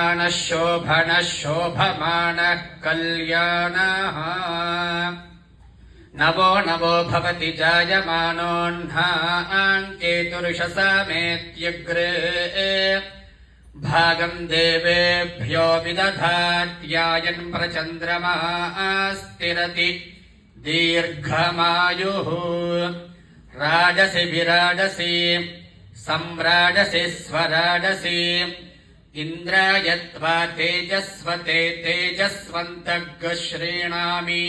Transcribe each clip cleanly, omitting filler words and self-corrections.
शोभमानः शोभनः शोभमानः कल्याणः नवो नवो भवति जायमानोऽह्नाङ्केतुरुषसामेत्यग्रे भागम् देवेभ्यो विदधात्यायन् प्रचन्द्रमा स्थिरति दीर्घमायुः राजसि विराजसि सम्राजसि स्वराजसि इन्द्रायत्वा तेजस्वते तेजस्वन्तः श्रीणामि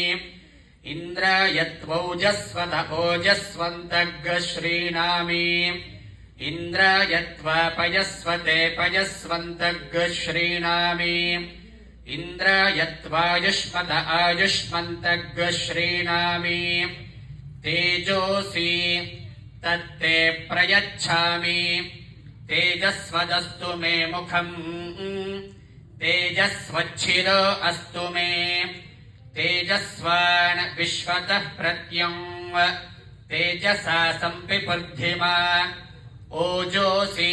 इन्द्रायत्वौजस्वत ओजस्वन्तः श्रीणामि इन्द्रायत्वा पयस्वते पयस्वन्तः श्रीणामि इन्द्रायत्वायुष्मत आयुष्मन्तः श्रीणामि तेजोऽसि तत्ते प्रयच्छामि तेजस्वदस्तु मे मुखम् तेजस्वच्छिरो अस्तु मे तेजस्वान् विश्वतः प्रत्यङ् तेजसा सम्पिपुर्धिमा ओजोऽसि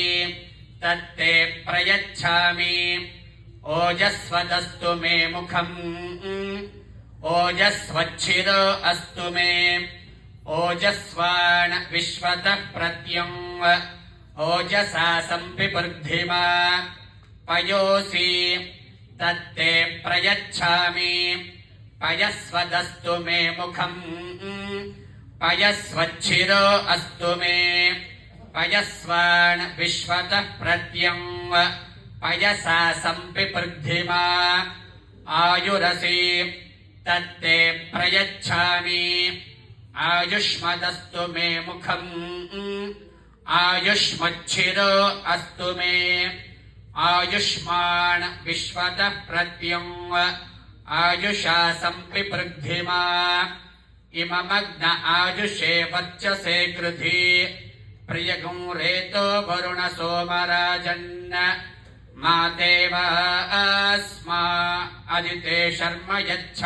तत्ते प्रयच्छामि ओजस्वदस्तु मे मुखम् ओजस्वच्छिरो अस्तु मे ओजस्वान् विश्वतः प्रत्यङ् ओजसा सम्पिपुर्धिमा पयोऽसि तत्ते प्रयच्छामि पयस्वदस्तु मे मुखम् पयस्वच्छिरो अस्तु मे पयस्वान् विश्वतः प्रत्यङ् पयसा सम्पिपुर्धिमा आयुरसि तत्ते प्रयच्छामि आयुष्मदस्तु मे मुखम् आयुष्मच्छिरो अस्तु मे आयुष्मान् विश्वतः प्रत्यङ् आयुषा सम्पिपुर्धिमा इममग्न आयुषे वर्चसे कृधि प्रियगुं रेतो वरुण सोमराजन् मा देवा अस्मा अदिते शर्म यच्छ